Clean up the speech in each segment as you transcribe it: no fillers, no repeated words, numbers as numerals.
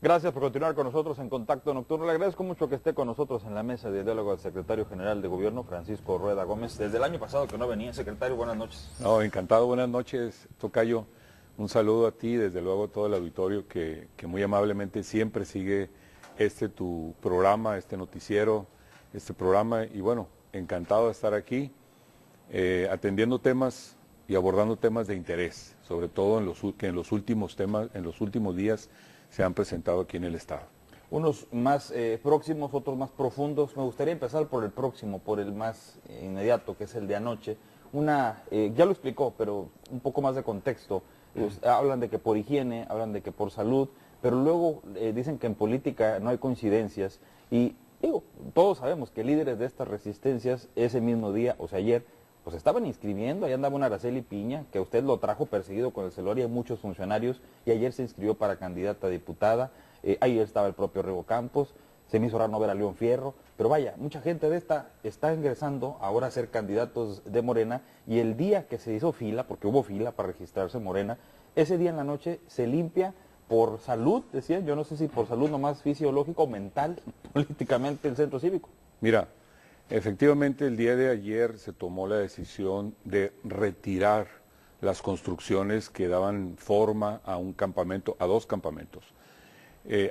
Gracias por continuar con nosotros en Contacto Nocturno. Le agradezco mucho que esté con nosotros en la mesa de diálogo al secretario general de Gobierno, Francisco Rueda Gómez. Desde el año pasado que no venía, secretario, buenas noches. No, encantado, buenas noches, tocayo. Un saludo a ti, desde luego a todo el auditorio que muy amablemente siempre sigue tu programa, este noticiero, este programa. Y bueno, encantado de estar aquí, atendiendo temas y abordando temas de interés, sobre todo en los últimos días se han presentado aquí en el Estado. Unos más próximos, otros más profundos. Me gustaría empezar por el próximo, por el más inmediato, que es el de anoche. Ya lo explicó, pero un poco más de contexto. Hablan de que por higiene, hablan de que por salud, pero luego dicen que en política no hay coincidencias. Y digo, todos sabemos que líderes de estas resistencias ese mismo día, o sea ayer, pues estaban inscribiendo. Ahí andaba una Araceli Piña, que usted lo trajo perseguido con el celular, y hay muchos funcionarios, y ayer se inscribió para candidata a diputada. Ayer estaba el propio Rego Campos. Se me hizo raro no ver a León Fierro, pero vaya, mucha gente de esta está ingresando ahora a ser candidatos de Morena, y el día que se hizo fila, porque hubo fila para registrarse en Morena, ese día en la noche se limpia por salud, decían, yo no sé si por salud nomás fisiológico o mental, políticamente el centro cívico. Mira, efectivamente el día de ayer se tomó la decisión de retirar las construcciones que daban forma a un campamento, a dos campamentos.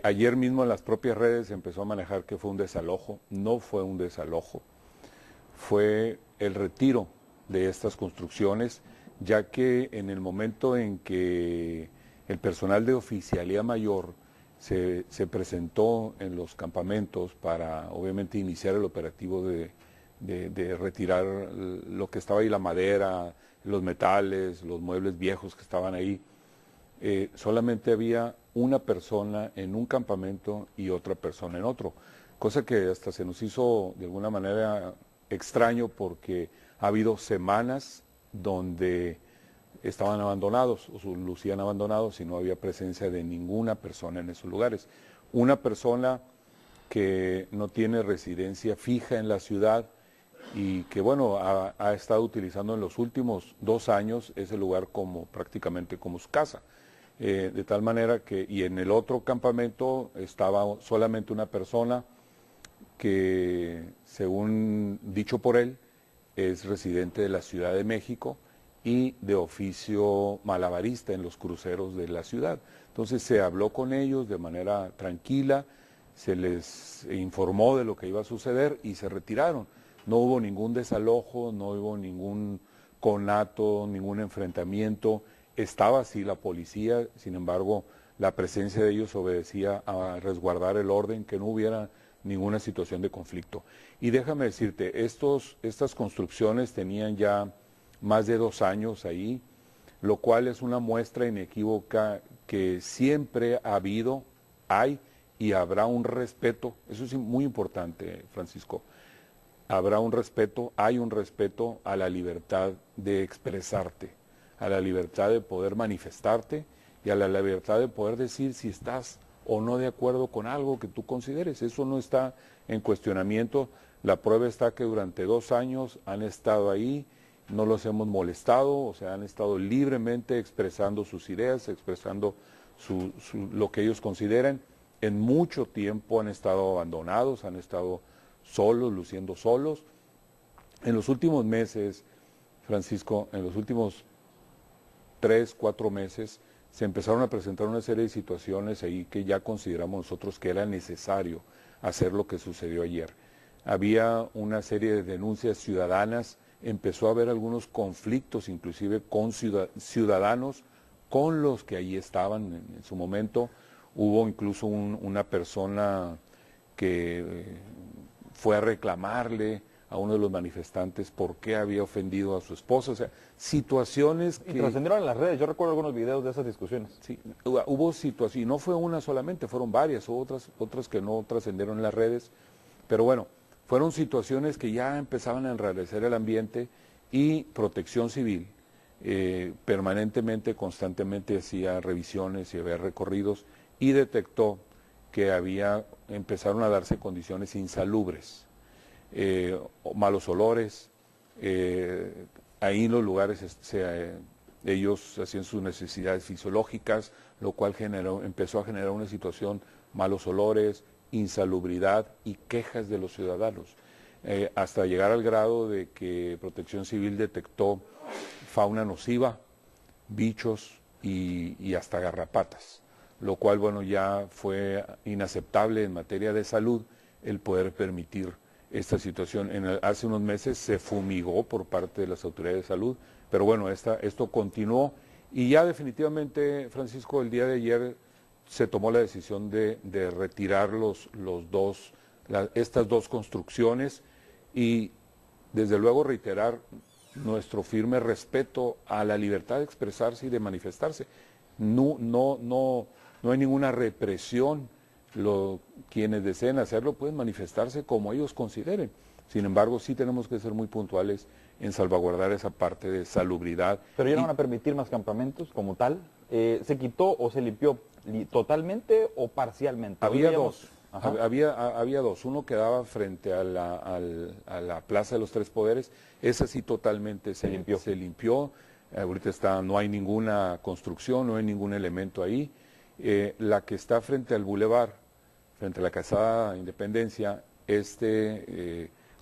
Ayer mismo en las propias redes se empezó a manejar que fue un desalojo. No fue un desalojo, fue el retiro de estas construcciones, ya que en el momento en que el personal de oficialía mayor se presentó en los campamentos para obviamente iniciar el operativo de retirar lo que estaba ahí, la madera, los metales, los muebles viejos que estaban ahí, solamente había una persona en un campamento y otra persona en otro, cosa que hasta se nos hizo de alguna manera extraño, porque ha habido semanas donde estaban abandonados o lucían abandonados y no había presencia de ninguna persona en esos lugares. Una persona que no tiene residencia fija en la ciudad y que bueno, ha estado utilizando en los últimos 2 años ese lugar prácticamente como su casa. De tal manera que, y en el otro campamento estaba solamente una persona que, según dicho por él, es residente de la Ciudad de México y de oficio malabarista en los cruceros de la ciudad. Entonces se habló con ellos de manera tranquila, se les informó de lo que iba a suceder y se retiraron. No hubo ningún desalojo, no hubo ningún conato, ningún enfrentamiento. Estaba así la policía, sin embargo, la presencia de ellos obedecía a resguardar el orden, que no hubiera ninguna situación de conflicto. Y déjame decirte, estas construcciones tenían ya más de 2 años ahí, lo cual es una muestra inequívoca que siempre ha habido, hay y habrá un respeto. Eso es muy importante, Francisco. Habrá un respeto, hay un respeto a la libertad de expresarte, a la libertad de poder manifestarte y a la libertad de poder decir si estás o no de acuerdo con algo que tú consideres. Eso no está en cuestionamiento. La prueba está que durante 2 años han estado ahí, no los hemos molestado, o sea, han estado libremente expresando sus ideas, expresando lo que ellos consideran. En mucho tiempo han estado abandonados, han estado solos, luciendo solos. En los últimos meses, Francisco, en los últimos 3, 4 meses, se empezaron a presentar una serie de situaciones ahí que ya consideramos nosotros que era necesario hacer lo que sucedió ayer. Había una serie de denuncias ciudadanas, empezó a haber algunos conflictos inclusive con ciudadanos con los que allí estaban en su momento. Hubo incluso una persona que fue a reclamarle a uno de los manifestantes por qué había ofendido a su esposa, o sea, situaciones que... Y trascendieron en las redes, yo recuerdo algunos videos de esas discusiones. Sí, hubo situaciones, y no fue una solamente, fueron varias, otras que no trascendieron en las redes, pero bueno, fueron situaciones que ya empezaban a enrarecer el ambiente, y Protección Civil permanentemente, constantemente hacía revisiones y había recorridos, y detectó que empezaron a darse condiciones insalubres, malos olores, ahí en los lugares ellos hacían sus necesidades fisiológicas, lo cual empezó a generar una situación, malos olores, insalubridad y quejas de los ciudadanos, hasta llegar al grado de que Protección Civil detectó fauna nociva, bichos y hasta garrapatas, lo cual, bueno, ya fue inaceptable en materia de salud el poder permitir esta situación. Hace unos meses se fumigó por parte de las autoridades de salud, pero bueno, esto continuó y ya definitivamente, Francisco, el día de ayer se tomó la decisión de retirar estas dos construcciones y desde luego reiterar nuestro firme respeto a la libertad de expresarse y de manifestarse. No hay ninguna represión. Quienes deseen hacerlo pueden manifestarse como ellos consideren. Sin embargo, sí tenemos que ser muy puntuales en salvaguardar esa parte de salubridad. Pero ya no van a permitir más campamentos como tal. ¿Se quitó o se limpió totalmente o parcialmente? Había dos. Había dos. Uno quedaba frente a la Plaza de los Tres Poderes. Esa sí totalmente se limpió. Ahorita no hay ninguna construcción, no hay ningún elemento ahí. La que está frente al bulevar, frente a la Calzada Independencia,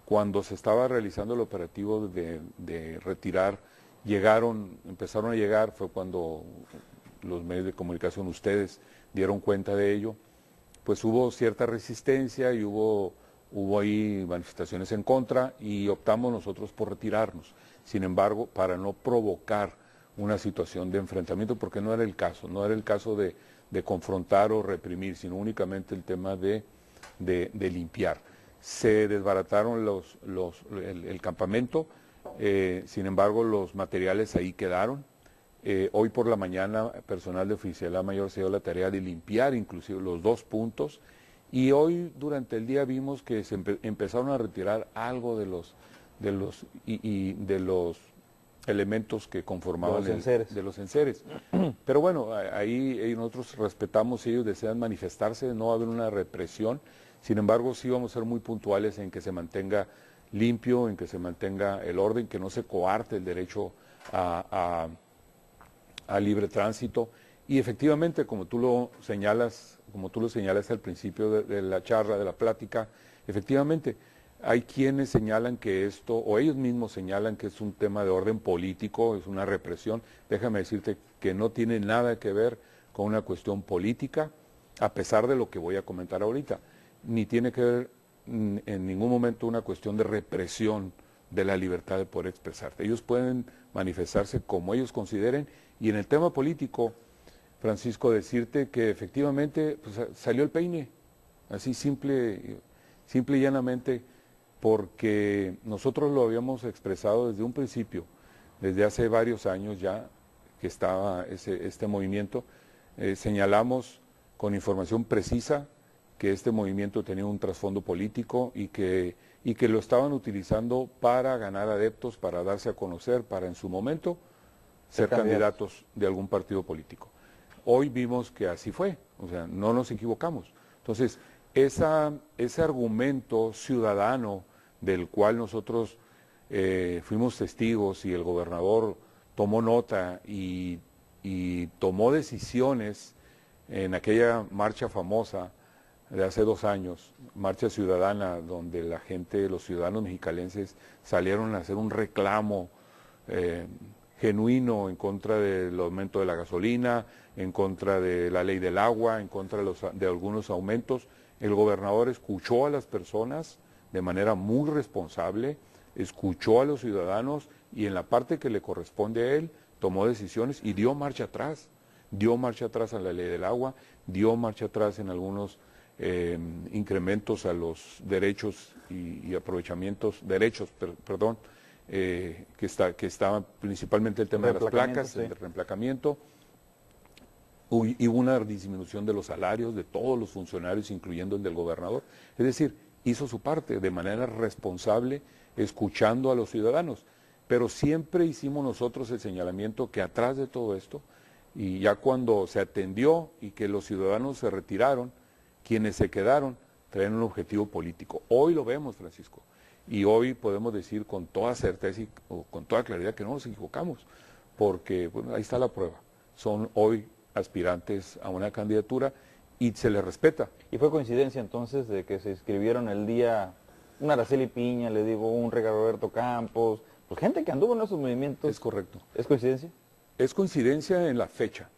cuando se estaba realizando el operativo de retirar, empezaron a llegar, fue cuando los medios de comunicación, ustedes, dieron cuenta de ello, pues hubo cierta resistencia y hubo ahí manifestaciones en contra y optamos nosotros por retirarnos. Sin embargo, para no provocar una situación de enfrentamiento, porque no era el caso de confrontar o reprimir, sino únicamente el tema de limpiar. Se desbarataron el campamento, sin embargo los materiales ahí quedaron. Hoy por la mañana personal de Oficialía Mayor se dio la tarea de limpiar inclusive los dos puntos y hoy durante el día vimos que se empezaron a retirar algo de los elementos que conformaban de los enseres. Pero bueno, ahí nosotros respetamos, si ellos desean manifestarse, no va a haber una represión. Sin embargo, sí vamos a ser muy puntuales en que se mantenga limpio, en que se mantenga el orden, que no se coarte el derecho a libre tránsito. Y efectivamente, como tú lo señalas al principio de la charla, de la plática, efectivamente, hay quienes señalan que esto, o ellos mismos señalan que es un tema de orden político, es una represión. Déjame decirte que no tiene nada que ver con una cuestión política, a pesar de lo que voy a comentar ahorita, ni tiene que ver en ningún momento una cuestión de represión de la libertad de poder expresarte. Ellos pueden manifestarse como ellos consideren, y en el tema político, Francisco, decirte que efectivamente pues, salió el peine, así simple y llanamente, porque nosotros lo habíamos expresado desde un principio, desde hace varios años ya que estaba este movimiento, señalamos con información precisa que este movimiento tenía un trasfondo político y que lo estaban utilizando para ganar adeptos, para darse a conocer, para en su momento ser candidatos de algún partido político. Hoy vimos que así fue, o sea, no nos equivocamos. Entonces, ese argumento ciudadano del cual nosotros fuimos testigos y el gobernador tomó nota y tomó decisiones en aquella marcha famosa de hace 2 años, marcha ciudadana, donde la gente, los ciudadanos mexicalenses salieron a hacer un reclamo genuino en contra del aumento de la gasolina, en contra de la ley del agua, en contra de algunos aumentos. El gobernador escuchó a las personas de manera muy responsable, escuchó a los ciudadanos y en la parte que le corresponde a él tomó decisiones y dio marcha atrás a la ley del agua, dio marcha atrás en algunos incrementos a los derechos y aprovechamientos, que estaban principalmente el tema de las placas, el reemplacamiento. Y hubo una disminución de los salarios de todos los funcionarios, incluyendo el del gobernador. Es decir, hizo su parte de manera responsable, escuchando a los ciudadanos. Pero siempre hicimos nosotros el señalamiento que atrás de todo esto, y ya cuando se atendió y que los ciudadanos se retiraron, quienes se quedaron traían un objetivo político. Hoy lo vemos, Francisco, y hoy podemos decir con toda certeza y con toda claridad que no nos equivocamos, porque bueno, ahí está la prueba. Son hoy aspirantes a una candidatura y se les respeta. ¿Y fue coincidencia entonces de que se inscribieron el día un Araceli Piña, le digo, un Roberto Campos, pues gente que anduvo en esos movimientos? Es correcto. ¿Es coincidencia? Es coincidencia en la fecha,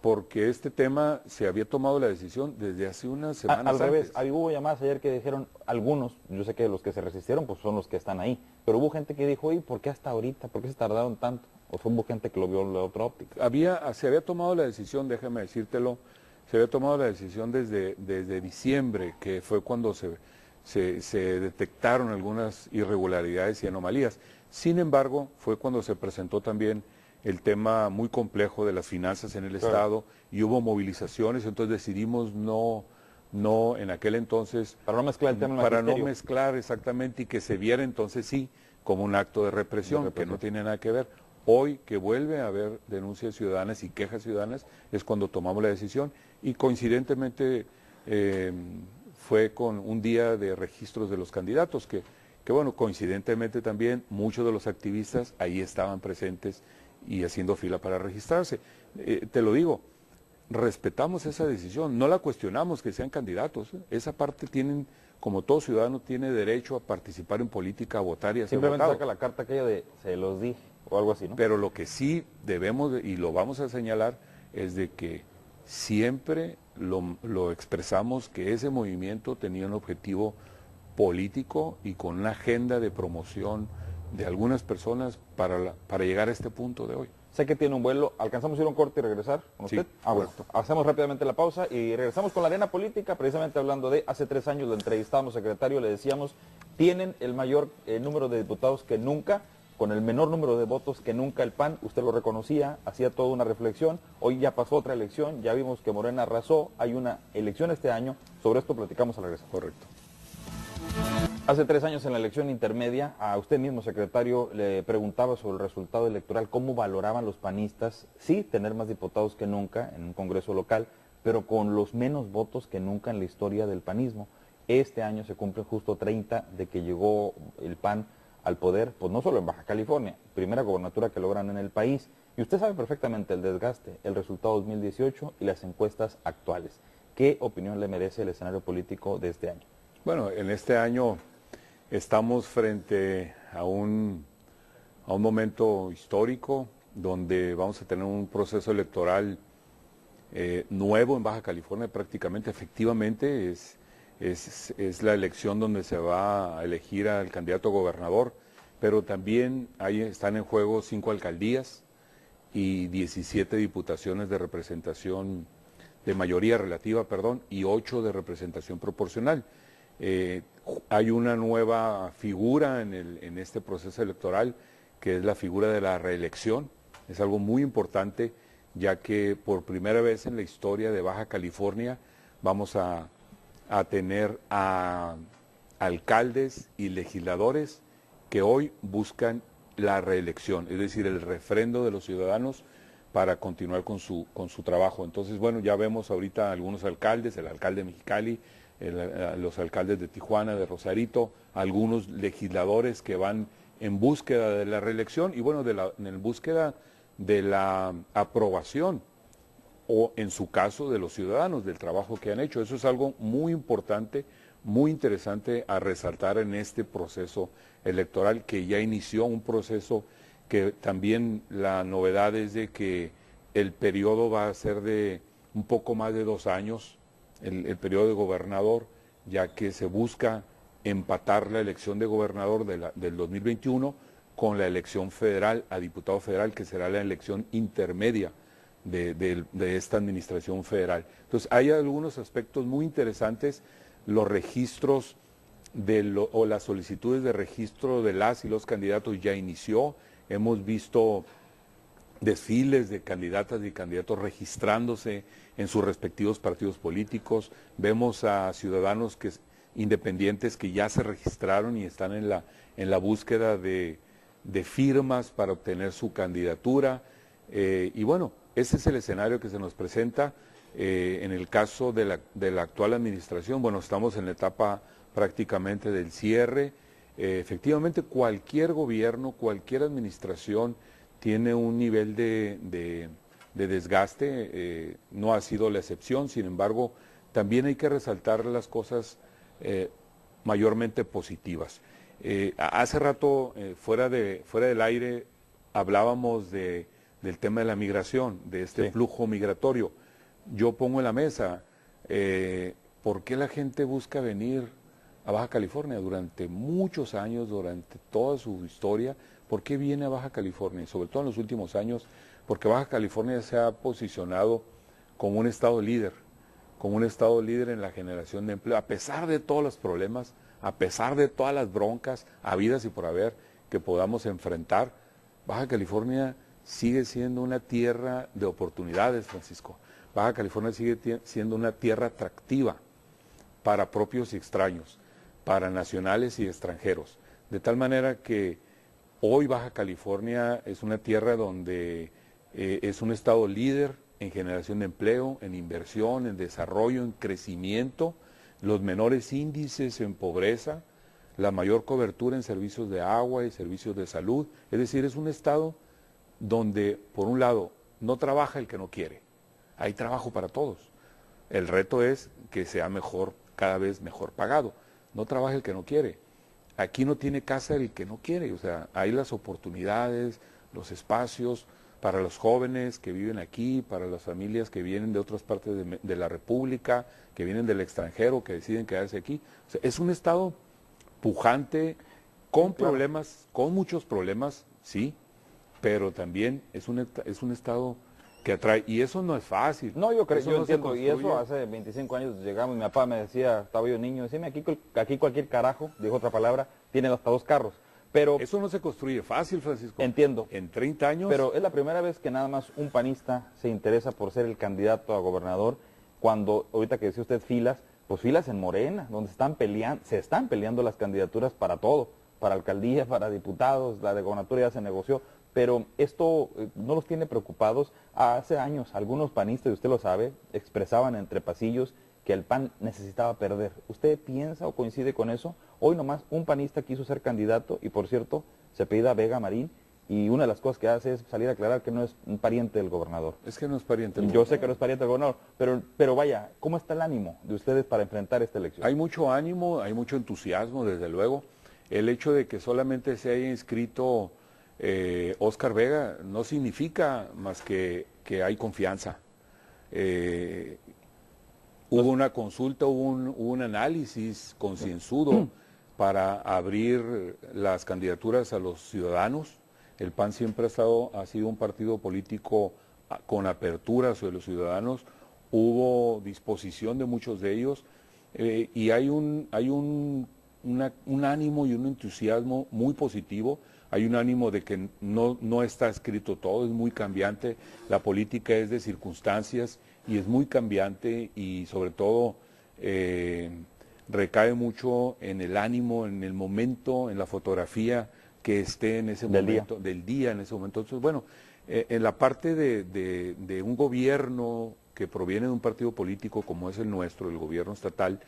porque este tema se había tomado la decisión desde hace unas semanas Al revés, antes. ahí hubo llamadas ayer que dijeron algunos, yo sé que los que se resistieron pues son los que están ahí, pero hubo gente que dijo, ¿y por qué hasta ahorita? ¿Por qué se tardaron tanto? ¿O hubo gente que lo vio en la otra óptica? Se había tomado la decisión, déjame decírtelo, se había tomado la decisión desde diciembre, que fue cuando se detectaron algunas irregularidades y anomalías. Sin embargo, fue cuando se presentó también el tema muy complejo de las finanzas en el Estado y hubo movilizaciones, entonces decidimos no en aquel entonces... Para no mezclar el tema del Para no magisterio. mezclar exactamente y que se viera entonces sí como un acto de represión, que no tiene nada que ver. Hoy que vuelve a haber denuncias ciudadanas y quejas ciudadanas es cuando tomamos la decisión y coincidentemente fue con un día de registros de los candidatos que bueno, coincidentemente también muchos de los activistas ahí estaban presentes y haciendo fila para registrarse. Te lo digo, respetamos esa decisión, no la cuestionamos que sean candidatos, esa parte tienen, como todo ciudadano, tiene derecho a participar en política, a votar y a ser Simplemente votado. saca la carta aquella de se los dije o algo así, ¿no? Pero lo que sí debemos, y lo vamos a señalar, es de que siempre lo expresamos que ese movimiento tenía un objetivo político y con una agenda de promoción de algunas personas para llegar a este punto de hoy. Sé que tiene un vuelo, ¿alcanzamos a ir a un corte y regresar con Sí, usted? Bueno, correcto. hacemos rápidamente la pausa y regresamos con la arena política, precisamente hablando de hace 3 años lo entrevistábamos, secretario, le decíamos, tienen el mayor número de diputados que nunca, con el menor número de votos que nunca el PAN, usted lo reconocía, hacía toda una reflexión, hoy ya pasó otra elección, ya vimos que Morena arrasó, hay una elección este año, sobre esto platicamos al regresar. Correcto. Hace 3 años en la elección intermedia, a usted mismo, secretario, le preguntaba sobre el resultado electoral, cómo valoraban los panistas, sí, tener más diputados que nunca en un congreso local, pero con los menos votos que nunca en la historia del panismo. Este año se cumplen justo 30 de que llegó el PAN al poder, pues no solo en Baja California, primera gobernatura que logran en el país. Y usted sabe perfectamente el desgaste, el resultado 2018 y las encuestas actuales. ¿Qué opinión le merece el escenario político de este año? Bueno, en este año estamos frente a un momento histórico donde vamos a tener un proceso electoral nuevo en Baja California prácticamente. Efectivamente es la elección donde se va a elegir al candidato a gobernador, pero también ahí están en juego 5 alcaldías y 17 diputaciones de representación, de mayoría relativa, y 8 de representación proporcional. Hay una nueva figura en este proceso electoral, que es la figura de la reelección. Es algo muy importante, ya que por primera vez en la historia de Baja California vamos a tener a alcaldes y legisladores que hoy buscan la reelección, es decir, el refrendo de los ciudadanos para continuar con su trabajo. Entonces, bueno, ya vemos ahorita algunos alcaldes, el alcalde de Mexicali, los alcaldes de Tijuana, de Rosarito, algunos legisladores que van en búsqueda de la reelección y bueno, en búsqueda de la aprobación o en su caso de los ciudadanos, del trabajo que han hecho. Eso es algo muy importante, muy interesante a resaltar en este proceso electoral que ya inició, un proceso que también la novedad es de que el periodo va a ser de un poco más de 2 años, el periodo de gobernador, ya que se busca empatar la elección de gobernador del 2021 con la elección federal a diputado federal, que será la elección intermedia de esta administración federal. Entonces hay algunos aspectos muy interesantes, los registros o las solicitudes de registro de las y los candidatos ya inició, hemos visto desfiles de candidatas y candidatos registrándose en sus respectivos partidos políticos, vemos a ciudadanos independientes que ya se registraron y están en la búsqueda de firmas para obtener su candidatura, y bueno, ese es el escenario que se nos presenta. En el caso de la actual administración, bueno, estamos en la etapa prácticamente del cierre. Efectivamente, cualquier gobierno, cualquier administración tiene un nivel de desgaste, no ha sido la excepción, sin embargo, también hay que resaltar las cosas mayormente positivas. Hace rato, fuera del aire, hablábamos del tema de la migración, de este flujo migratorio. Yo pongo en la mesa, ¿por qué la gente busca venir a Baja California durante muchos años, durante toda su historia? ¿Por qué viene a Baja California? Y sobre todo en los últimos años, porque Baja California se ha posicionado como un estado líder en la generación de empleo, a pesar de todos los problemas, a pesar de todas las broncas habidas y por haber que podamos enfrentar. Baja California sigue siendo una tierra de oportunidades, Francisco. Baja California sigue siendo una tierra atractiva para propios y extraños, para nacionales y extranjeros. De tal manera que hoy Baja California es una tierra donde es un estado líder en generación de empleo, en inversión, en desarrollo, en crecimiento, los menores índices en pobreza, la mayor cobertura en servicios de agua y servicios de salud. Es decir, es un estado donde, por un lado, no trabaja el que no quiere. Hay trabajo para todos. El reto es que sea mejor, cada vez mejor pagado. No trabaja el que no quiere. Aquí no tiene casa el que no quiere. O sea, hay las oportunidades, los espacios para los jóvenes que viven aquí, para las familias que vienen de otras partes de la República, que vienen del extranjero, que deciden quedarse aquí. O sea, es un estado pujante, con problemas, con muchos problemas, sí, pero también es un estado que atrae, y eso no es fácil. No, yo creo, yo no entiendo, y eso hace 25 años llegamos, mi papá me decía, estaba yo niño, decime, aquí cualquier carajo, dijo otra palabra, tiene hasta 2 carros. Pero eso no se construye fácil, Francisco. Entiendo. En 30 años. Pero es la primera vez que nada más un panista se interesa por ser el candidato a gobernador, cuando, ahorita que decía usted filas, pues filas en Morena, donde se están peleando las candidaturas para todo, para alcaldía, para diputados, la de gobernatura ya se negoció, pero esto no los tiene preocupados. Hace años algunos panistas, y usted lo sabe, expresaban entre pasillos que el PAN necesitaba perder. ¿Usted piensa o coincide con eso? Hoy nomás un panista quiso ser candidato y, por cierto, se apellida Vega Marín, y una de las cosas que hace es salir a aclarar que no es un pariente del gobernador. Es que no es pariente del gobernador. Yo sé que no es pariente del gobernador, pero vaya, ¿cómo está el ánimo de ustedes para enfrentar esta elección? Hay mucho ánimo, hay mucho entusiasmo, desde luego. El hecho de que solamente se haya inscrito Óscar Vega no significa más que hay confianza. Hubo una consulta, hubo un análisis concienzudo para abrir las candidaturas a los ciudadanos. El PAN siempre ha sido un partido político con apertura sobre los ciudadanos. Hubo disposición de muchos de ellos y hay un ánimo y un entusiasmo muy positivo. Hay un ánimo de que no está escrito todo, es muy cambiante. La política es de circunstancias y es muy cambiante, y sobre todo recae mucho en el ánimo, en el momento, en la fotografía que esté en ese momento, del día en ese momento. Entonces, bueno, en la parte de un gobierno que proviene de un partido político como es el nuestro, el gobierno estatal,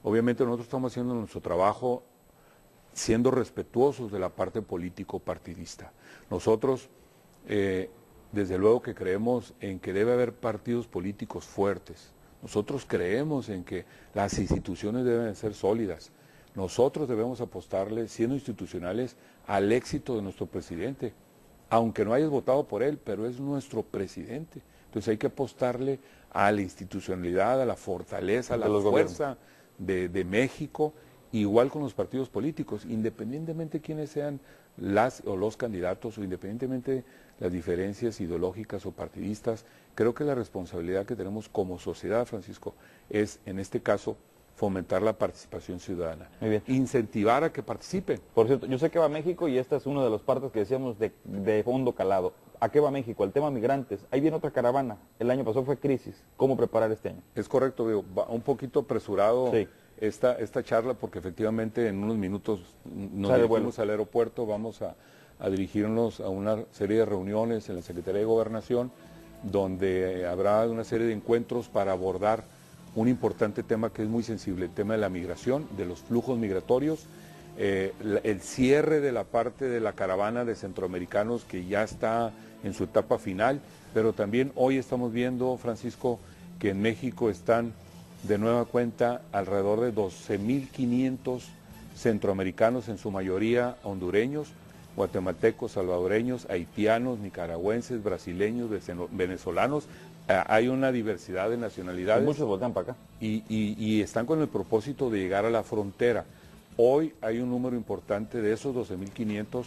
obviamente nosotros estamos haciendo nuestro trabajo siendo respetuosos de la parte político-partidista. Nosotros, desde luego que creemos en que debe haber partidos políticos fuertes. Nosotros creemos en que las instituciones deben ser sólidas. Nosotros debemos apostarle, siendo institucionales, al éxito de nuestro presidente. Aunque no hayas votado por él, pero es nuestro presidente. Entonces hay que apostarle a la institucionalidad, a la fortaleza, a la fuerza de México. Igual con los partidos políticos, independientemente de quiénes sean las o los candidatos, o independientemente de las diferencias ideológicas o partidistas, creo que la responsabilidad que tenemos como sociedad, Francisco, es, en este caso, fomentar la participación ciudadana. Muy bien. Incentivar a que participen. Por cierto, yo sé que va a México, y esta es una de las partes que decíamos de fondo calado. ¿A qué va México? El tema migrantes. Ahí viene otra caravana. El año pasado fue crisis. ¿Cómo preparar este año? Es correcto, digo, va un poquito apresurado. Sí. Esta charla, porque efectivamente en unos minutos nos dirigimos al aeropuerto, vamos a dirigirnos a una serie de reuniones en la Secretaría de Gobernación, donde habrá una serie de encuentros para abordar un importante tema que es muy sensible, el tema de la migración, de los flujos migratorios. el cierre de la parte de la caravana de centroamericanos que ya está en su etapa final, pero también hoy estamos viendo, Francisco, que en México están de nueva cuenta alrededor de 12.500 centroamericanos, en su mayoría hondureños, guatemaltecos, salvadoreños, haitianos, nicaragüenses, brasileños, venezolanos. Hay una diversidad de nacionalidades. Y muchos voltean para acá. Y están con el propósito de llegar a la frontera. Hoy hay un número importante de esos 12.500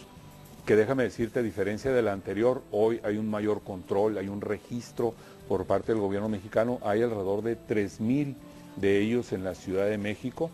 que, déjame decirte, a diferencia de la anterior, hoy hay un mayor control, hay un registro por parte del gobierno mexicano. Hay alrededor de 3.000 de ellos en la Ciudad de México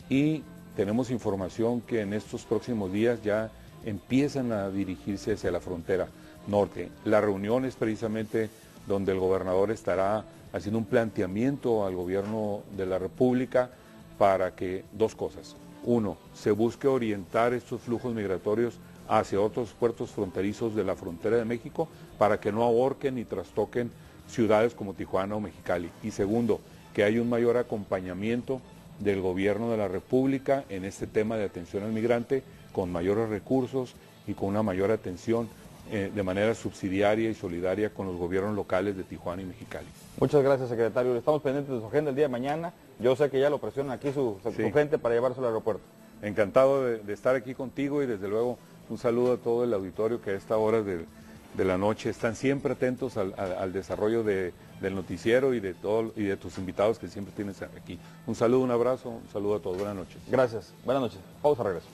y tenemos información que en estos próximos días ya empiezan a dirigirse hacia la frontera norte. La reunión es precisamente donde el gobernador estará haciendo un planteamiento al gobierno de la República para que dos cosas. Uno, se busque orientar estos flujos migratorios hacia otros puertos fronterizos de la frontera de México para que no ahorquen ni trastoquen ciudades como Tijuana o Mexicali. Y segundo, que haya un mayor acompañamiento del gobierno de la República en este tema de atención al migrante con mayores recursos y con una mayor atención de manera subsidiaria y solidaria con los gobiernos locales de Tijuana y Mexicali. Muchas gracias, secretario. Estamos pendientes de su agenda el día de mañana. Yo sé que ya lo presionan aquí su gente para llevarse al aeropuerto. Encantado de estar aquí contigo y desde luego un saludo a todo el auditorio que a esta hora de la noche están siempre atentos al desarrollo del noticiero y de tus invitados que siempre tienes aquí. Un saludo, un abrazo, un saludo a todos. Buenas noches. Gracias. Buenas noches. Pausa, regreso.